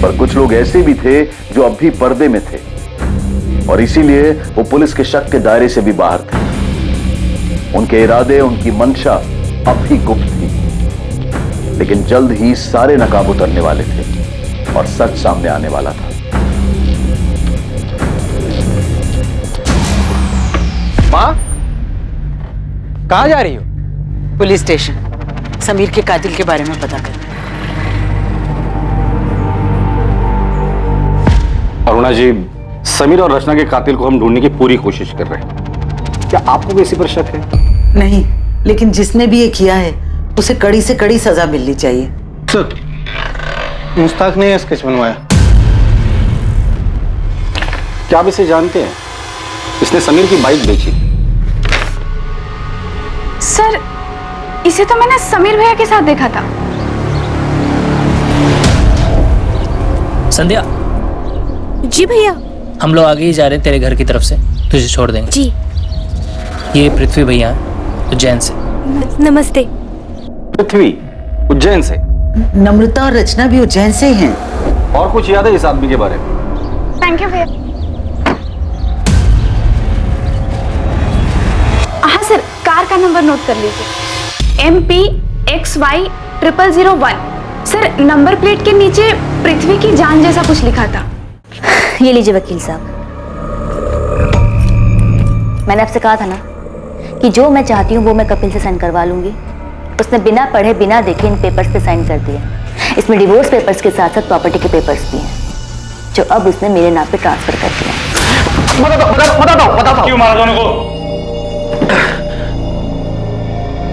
पर कुछ लोग ऐसे भी थे जो अब भी पर्दे में थे और इसीलिए वो पुलिस के शक के दायरे से भी बाहर थे। उनके इरादे, उनकी मंशा अब भी गुप्त थी, लेकिन जल्द ही सारे नकाब उतरने वाले थे और सच सामने आने वाला था। माँ, कहाँ जा रही हो? पुलिस स्टेशन, समीर के कातिल के बारे में पता कर। अरुणा जी, समीर और रचना के कातिल को हम ढूंढने की पूरी कोशिश कर रहे हैं। क्या आपको किसी पर शक है? नहीं, लेकिन जिसने भी ये किया है उसे कड़ी से कड़ी सजा मिलनी चाहिए। सर, मुश्ताक ने स्केच बनवाया। क्या आप इसे जानते हैं? इसने समीर की बाइक बेची। सर, इसे तो मैंने समीर भैया के साथ देखा था। संध्या। जी भैया। हम लोग आगे ही जा रहे हैं तेरे घर की तरफ से, तुझे छोड़ देंगे। जी। ये पृथ्वी भैया हैं, उज्जैन से। नमस्ते। पृथ्वी उज्जैन से? नम्रता और रचना भी उज्जैन से ही हैं। और कुछ याद है इस आदमी के बारे में? थैंक यू भैया। हाँ सर, कार का नंबर नोट कर लीजिए, MPXY0001। सर, नंबर प्लेट के नीचे पृथ्वी की जान जैसा कुछ लिखा था। ये लीजिए वकील साहब, मैंने आपसे कहा था ना कि जो मैं चाहती हूँ वो मैं कपिल से साइन करवा लूंगी। उसने बिना पढ़े बिना देखे इन पेपर्स पे साइन कर दिए। इसमें डिवोर्स पेपर्स के साथ साथ प्रॉपर्टी के पेपर्स भी हैं, जो अब उसने मेरे नाम पे ट्रांसफर कर दिया। बता क्यों मारा दोनों को?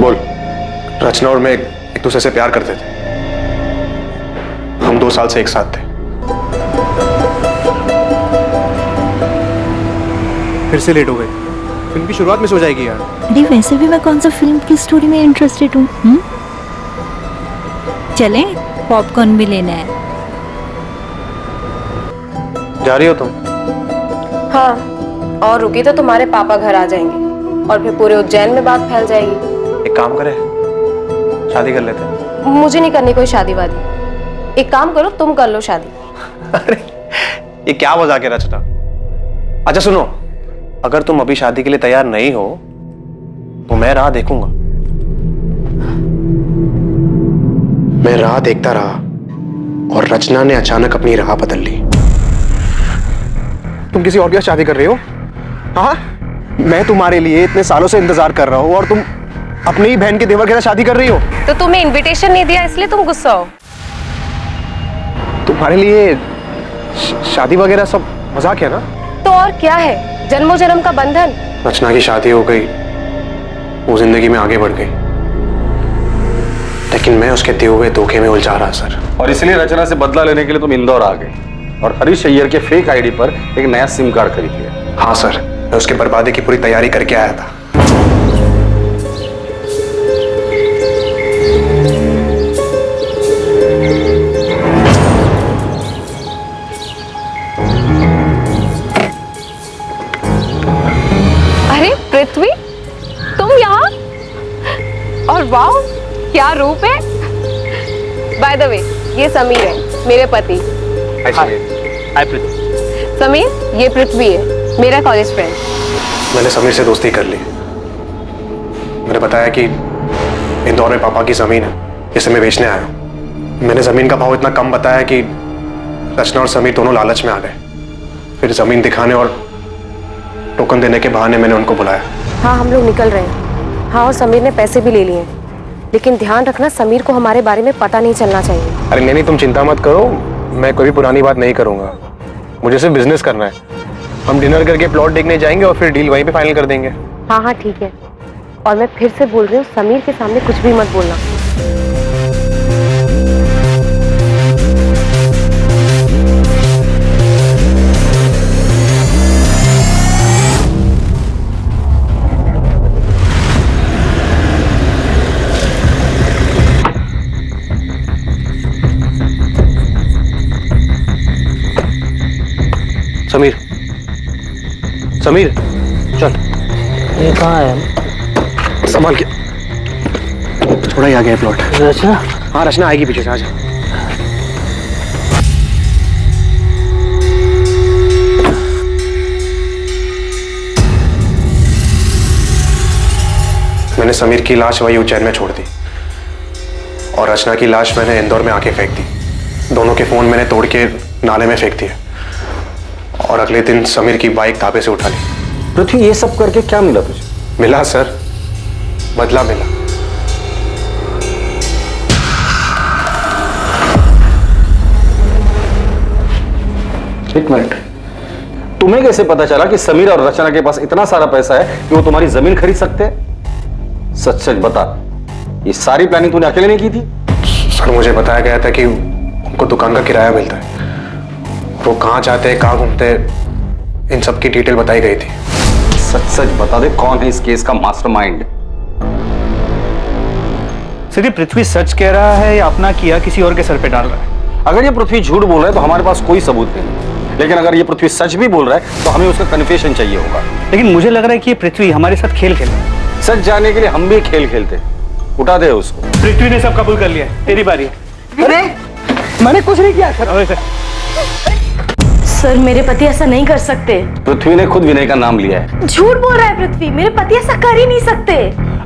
बोल। रचना और मैं एक दूसरे से प्यार करते थे। हम 2 साल से एक साथ थे। फिर से लेट हो गए। फिल्म की शुरुआत में सो जाएगी यार। अरे वैसे भी मैं कौन सा फिल्म की स्टोरी में इंटरेस्टेड हूँ। चलें, पॉपकॉर्न भी लेना है। जा रही हो तुम? हाँ, और रुकी तो तुम्हारे पापा घर आ जाएंगे और फिर पूरे उज्जैन में बात फैल जाएगी। एक काम करें, शादी कर लेते हैं। मुझे नहीं करनी कोई शादी वादी। एक काम करो, तुम कर लो शादी। अरे ये क्या मजाक है रचना? अच्छा सुनो, अगर तुम अभी शादी के लिए तैयार नहीं हो तो मैं राह देखूंगा। मैं राह देखता रहा और रचना ने अचानक अपनी राह बदल ली। तुम किसी और के साथ शादी कर रही हो? हाँ, मैं तुम्हारे लिए इतने सालों से इंतजार कर रहा हूँ और तुम अपनी ही बहन के देवर के साथ शादी कर रही हो। तो तुम्हें इनविटेशन नहीं दिया इसलिए तुम गुस्सा हो? तुम्हारे लिए शादी वगैरह सब मजाक है ना? तो और क्या है, जन्मों जन्म का बंधन। रचना की शादी हो गई, वो जिंदगी में आगे बढ़ गई, लेकिन मैं उसके दिए हुए धोखे में उलझा रहा सर। और इसलिए रचना से बदला लेने के लिए तुम इंदौर आ गए और हरीश अय्यर के फेक आईडी पर एक नया सिम कार्ड खरीद लिया। हाँ सर, मैं उसके बर्बादी की पूरी तैयारी करके आया था। अरे पृथ्वी, तुम यहाँ? और वाह, क्या रूप है। बाय द वे, ये समीर है, मेरे पति। हाय पृथ्वी। समीर, ये पृथ्वी है, मेरा कॉलेज फ्रेंड। मैंने समीर से दोस्ती कर ली। मैंने बताया कि इंदौर में पापा की जमीन है जिसे मैं बेचने आया हूँ। मैंने जमीन का भाव इतना कम बताया कि रचना और समीर दोनों लालच में आ गए। फिर जमीन दिखाने और टोकन देने के बहाने मैंने उनको बुलाया। हाँ, हम लोग निकल रहे हैं। हाँ, और समीर ने पैसे भी ले लिए, लेकिन ध्यान रखना समीर को हमारे बारे में पता नहीं चलना चाहिए। अरे नहीं, तुम चिंता मत करो, मैं कोई भी पुरानी बात नहीं करूंगा। मुझे सिर्फ बिजनेस करना है। हम डिनर करके प्लॉट देखने जाएंगे और फिर डील वहीं पे फाइनल कर देंगे। हाँ हाँ ठीक है, और मैं फिर से बोल रही हूँ, समीर के सामने कुछ भी मत बोलना। समीर, समीर चल। ये कहाँ है? संभाल के, थोड़ा ही आ गया प्लॉट। रचना? हाँ, रचना आएगी पीछे से, आ जा। मैंने समीर की लाश वही उज्जैन में छोड़ दी और रचना की लाश मैंने इंदौर में आके फेंक दी। दोनों के फोन मैंने तोड़ के नाले में फेंक दिए और अगले दिन समीर की बाइक ताबे से उठा ली। पृथ्वी, ये सब करके क्या मिला तुझे? मिला सर, बदला मिला। एक मिनट, तुम्हें कैसे पता चला कि समीर और रचना के पास इतना सारा पैसा है कि वो तुम्हारी जमीन खरीद सकते हैं? सच सच बता, ये सारी प्लानिंग तूने अकेले नहीं की थी? सर, मुझे बताया गया था कि उनको दुकान का किराया मिलता है, वो कहाँ जाते हैं, कहाँ घूमते हैं, इन सब की डिटेल बताई गई थी। सच सच बता दे, कौन है इस केस का मास्टरमाइंड? सर, ये पृथ्वी सच कह रहा है या अपना किया किसी और के सर पे डाल रहा है? अगर ये पृथ्वी झूठ बोल रहा है तो हमारे पास कोई सबूत नहीं, लेकिन अगर ये पृथ्वी सच भी बोल रहा है तो हमें उसका कन्फेशन चाहिए होगा। लेकिन मुझे लग रहा है कि ये पृथ्वी हमारे साथ खेल खेल रहा है। सच जानने के लिए हम भी खेल खेलते, उठा दे उसको। पृथ्वी ने सब कबूल कर लिया, तेरी बारी है। अरे मैंने कुछ नहीं किया सर। सर, मेरे पति ऐसा नहीं कर सकते। पृथ्वी ने खुद विनय का नाम लिया है। झूठ बोल रहा है पृथ्वी, मेरे पति ऐसा कर ही नहीं सकते।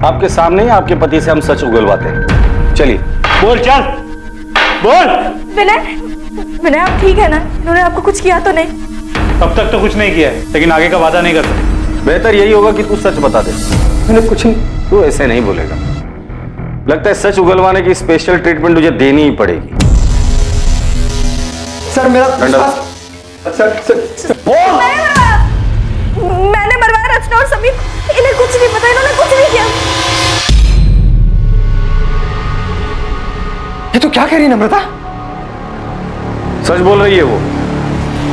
आपके सामने ही आपके पति से हम सच उगलवाते हैं। चलिए बोल, चल बोल। विनय, विनय आप ठीक है ना? इन्होंने आपको कुछ किया तो नहीं? अब तक तो कुछ नहीं किया है, लेकिन आगे का वादा नहीं कर सकते। बेहतर यही होगा कि तू सच बता दे। मैंने कुछ नहीं। तू ऐसे नहीं बोलेगा, लगता है सच उगलवाने की स्पेशल ट्रीटमेंट तुझे देनी ही पड़ेगी। सर मेरा मैंने मरवाया रचना और समीर, इन्हें कुछ नहीं पता, इन्होंने कुछ नहीं किया। ये तो क्या कह रही है नम्रता? सच बोल रही है वो।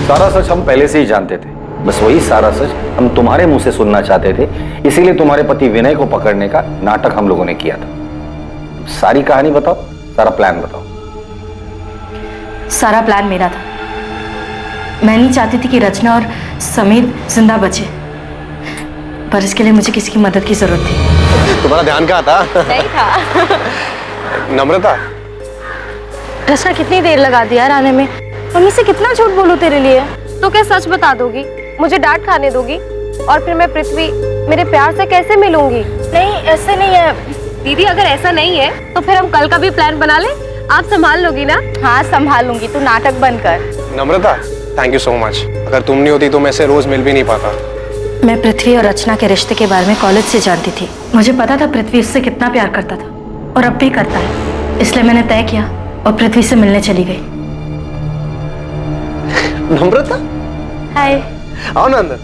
सारा सच हम पहले से ही जानते थे, बस वही सारा सच हम तुम्हारे मुंह से सुनना चाहते थे, इसीलिए तुम्हारे पति विनय को पकड़ने का नाटक हम लोगों ने किया था। सारी कहानी बताओ, सारा प्लान बताओ। सारा प्लान मेरा था। मैं नहीं चाहती थी कि रचना और समीर जिंदा बचे, पर इसके लिए मुझे किसी की मदद की जरूरत थी। तुम्हारा ध्यान कहाँ था? नहीं था। नम्रता, रचना कितनी देर लगा दी यार आने में। मम्मी से कितना झूठ बोलूं तेरे लिए? तो क्या सच बता दोगी? मुझे डांट खाने दोगी? और फिर मैं पृथ्वी मेरे प्यार से कैसे मिलूंगी? नहीं, ऐसे नहीं है दीदी, अगर ऐसा नहीं है तो फिर हम कल का भी प्लान बना लें। आप संभाल लोगी ना? हाँ संभाल लूंगी, तू नाटक बंद कर। नम्रता, थैंक यू सो मच। अगर तुम नहीं होती तो मैं इसे रोज मिल भी नहीं पाता। मैं पृथ्वी और रचना के रिश्ते के बारे में कॉलेज से जानती थी। मुझे पता था पृथ्वी उससे कितना प्यार करता था और अब भी करता है, इसलिए मैंने तय किया और पृथ्वी से मिलने चली गई। नम्रता, हाय। आओ ना अंदर।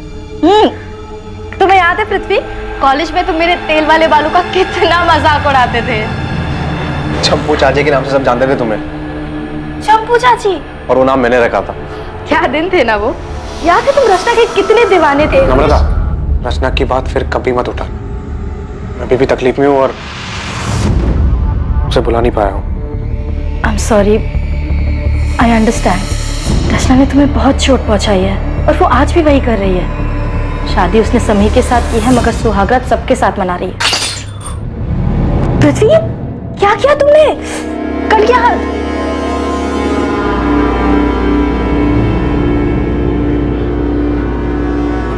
तुम्हें याद है पृथ्वी, कॉलेज में तुम मेरे तेल वाले बालों का कितना मजाक उड़ाते थे। चंपू चाची के नाम से सब जानते थे तुम्हें। चंपू चाची? और वो नाम मैंने रखा था। क्या दिन थे ना वो। याद है तुम रचना के कितने दीवाने थे। नम्रता, रचना की बात फिर कभी मत उठा। मैं अभी भी तकलीफ में हूँ और उसे बुला नहीं पाया हूँ। I am sorry, I understand. Rachna ने तुम्हें बहुत चोट पहुंचाई है और वो आज भी वही कर रही है। शादी उसने समीर के साथ की है मगर सुहागरात सबके साथ मना रही है। पृथ्वी, क्या किया तुमने? कट गया हाथ।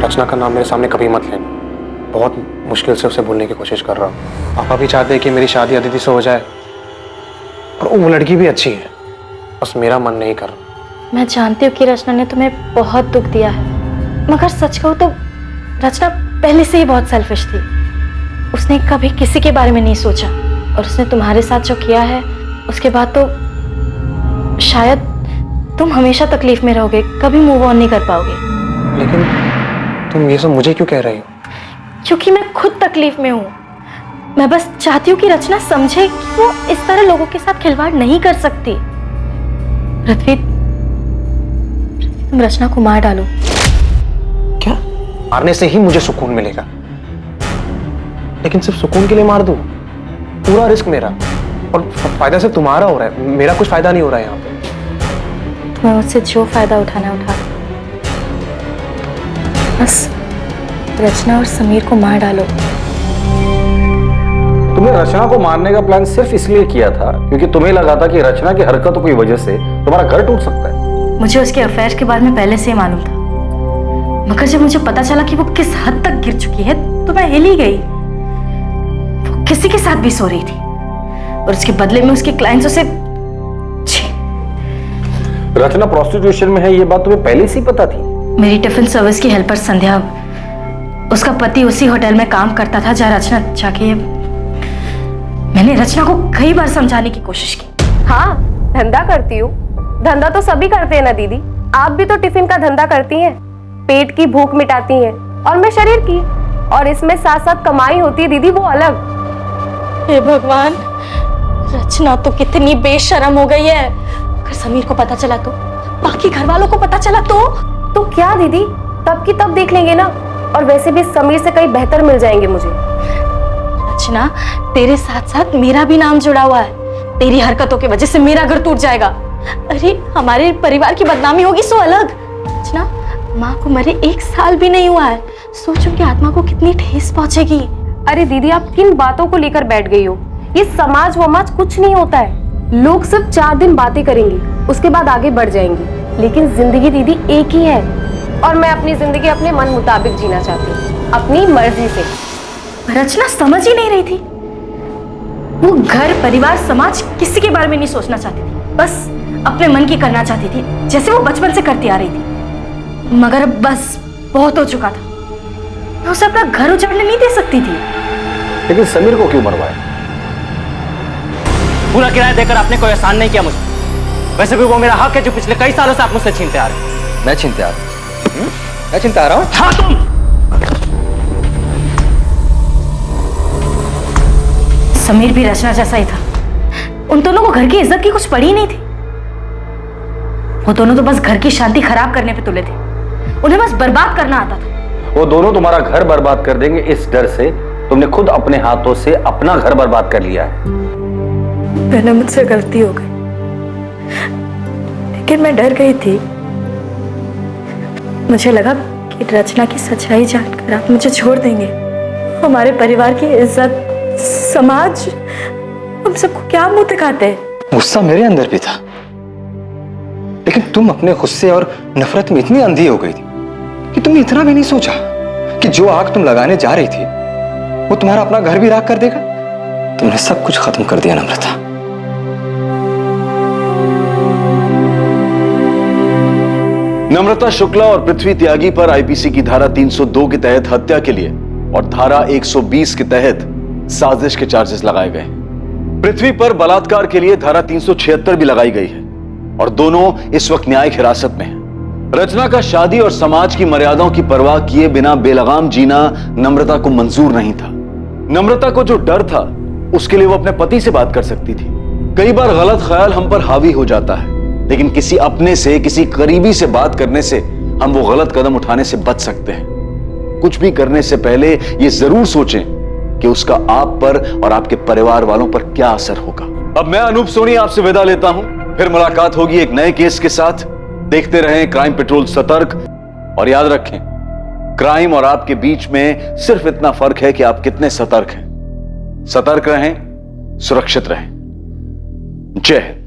रचना का नाम मेरे सामने कभी मत लेना। बहुत मुश्किल से उसे भूलने की कोशिश कर रहा हूँ। पापा भी चाहते हैं कि मेरी शादी अदिति से हो जाए और वो लड़की भी अच्छी है, बस मेरा मन नहीं कर रहा। मैं जानती हूँ कि रचना ने तुम्हें बहुत दुख दिया है, मगर सच कहूँ तो रचना पहले से ही बहुत सेल्फिश थी। उसने कभी किसी के बारे में नहीं सोचा और उसने तुम्हारे साथ जो किया है उसके बाद तो शायद तुम हमेशा तकलीफ में रहोगे, कभी मूव ऑन नहीं कर पाओगे। लेकिन तुम ये सब मुझे क्यों कह रही हो? क्योंकि मैं खुद तकलीफ में हूँ। मैं बस चाहती हूँ कि रचना समझे कि वो इस तरह लोगों के साथ खिलवाड़ नहीं कर सकती। पृथ्वी, तुम रचना को मार डालो। क्या? मारने से ही मुझे सुकून मिलेगा, लेकिन सिर्फ सुकून के लिए मार दूं? पूरा रिस्क मेरा और फायदा सिर्फ तुम्हारा हो रहा है, मेरा कुछ फायदा नहीं हो रहा है यहाँ पे। तुम्हें मुझसे जो फायदा उठाना उठा, बस रचना और समीर को मार डालो। तुमने रचना को मारने का प्लान सिर्फ इसलिए किया था क्योंकि तुम्हें लगा था कि रचना की हरकतों की वजह से तुम्हारा घर टूट सकता है। मुझे उसके अफेयर के बारे में पहले से ही मालूम था, मगर जब मुझे पता चला कि वो किस हद तक गिर चुकी है तो मैं हिल ही गई। वो किसी के साथ भी सो रही थी और उसके बदले में उसके क्लाइंट्स उसे। रचना प्रोस्टिट्यूशन में है, ये बात तुम्हें पहले से ही पता थी? मेरी टिफिन सर्विस की हेल्पर संध्या, उसका पति उसी होटल में काम करता था जहाँ रचना जाके। मैंने रचना को कई बार समझाने की कोशिश की। हाँ, धंधा करती हूँ। धंधा तो सभी करते हैं ना दीदी, आप भी तो टिफिन का धंधा करती हैं। पेट की भूख मिटाती हैं और मैं शरीर की, और इसमें साथ साथ कमाई होती है दीदी, वो अलग। हे भगवान, रचना तो कितनी बेशर्म हो गई है। अगर समीर को पता चला तो, बाकी घर वालों को पता चला तो क्या दीदी, तब की तब देख लेंगे ना। और वैसे भी समीर से कई बेहतर मिल जाएंगे मुझे। रचना, तेरे साथ साथ मेरा भी नाम जुड़ा हुआ है। तेरी हरकतों की वजह से मेरा घर टूट जाएगा। अरे हमारे परिवार की बदनामी होगी सो अलग। रचना, माँ को मरे 1 साल भी नहीं हुआ है, सोच उनकी आत्मा को कितनी ठेस पहुंचेगी। अरे दीदी, आप किन बातों को लेकर बैठ गई हो? ये समाज वमाज कुछ नहीं होता है। लोग सिर्फ 4 दिन बातें करेंगे, उसके बाद आगे बढ़ जाएंगे, लेकिन जिंदगी दीदी एक ही है और मैं अपनी जिंदगी अपने मन मुताबिक जीना चाहती हूँ, अपनी मर्जी से। रचना समझ ही नहीं रही थी। वो घर, परिवार, समाज किसी के बारे में नहीं सोचना चाहती थी, बस अपने मन की करना चाहती थी, जैसे वो बचपन से करती आ रही थी। मगर अब बस बहुत हो चुका था। मैं उसे अपना घर उजाड़ने नहीं दे सकती थी। लेकिन समीर को क्यों मरवाया? पूरा किराया देकर आपने कोई एहसान नहीं किया मुझे। वैसे भी वो मेरा हक है जो पिछले कई सालों से आप मुझसे छीनते आ रहे हैं। मैं छीनते आ रहा हूं? मैं छीनते आ रहा हूं? हाँ, तुम। समीर भी रचना जैसा ही था। उन दोनों को घर की इज्जत की कुछ पड़ी नहीं थी। वो दोनों तो बस घर की शांति खराब करने पे तुले थे। उन्हें बस बर्बाद करना आता था। वो दोनों तुम्हारा घर बर्बाद कर देंगे, इस डर से तुमने खुद अपने हाथों से अपना घर बर्बाद कर लिया है। पहले मुझसे गलती हो गई, लेकिन मैं डर गई थी। मुझे लगा कि रचना की सच्चाई जानकर आप मुझे छोड़ देंगे। हमारे परिवार की इज्जत, समाज, हम सबको क्या मुंह दिखाते हैं। गुस्सा मेरे अंदर भी था, लेकिन तुम अपने गुस्से और नफरत में इतनी अंधी हो गई थी कि तुमने इतना भी नहीं सोचा कि जो आग तुम लगाने जा रही थी वो तुम्हारा अपना घर भी राख कर देगा। तुमने सब कुछ खत्म कर दिया नम्रता। नम्रता शुक्ला और पृथ्वी त्यागी पर आईपीसी की धारा 302 के तहत हत्या के लिए और धारा 120 के तहत साजिश के चार्जेस लगाए गए। पृथ्वी पर बलात्कार के लिए धारा 376 भी लगाई गई है और दोनों इस वक्त न्यायिक हिरासत में हैं। रचना का शादी और समाज की मर्यादाओं की परवाह किए बिना बेलगाम जीना नम्रता को मंजूर नहीं था। नम्रता को जो डर था उसके लिए वो अपने पति से बात कर सकती थी। कई बार गलत ख्याल हम पर हावी हो जाता है, लेकिन किसी अपने से, किसी करीबी से बात करने से हम वो गलत कदम उठाने से बच सकते हैं। कुछ भी करने से पहले ये जरूर सोचें कि उसका आप पर और आपके परिवार वालों पर क्या असर होगा। अब मैं अनूप सोनी आपसे विदा लेता हूं, फिर मुलाकात होगी एक नए केस के साथ। देखते रहें क्राइम पेट्रोल सतर्क, और याद रखें क्राइम और आपके बीच में सिर्फ इतना फर्क है कि आप कितने सतर्क हैं। सतर्क रहें, सुरक्षित रहें। जय हिंद।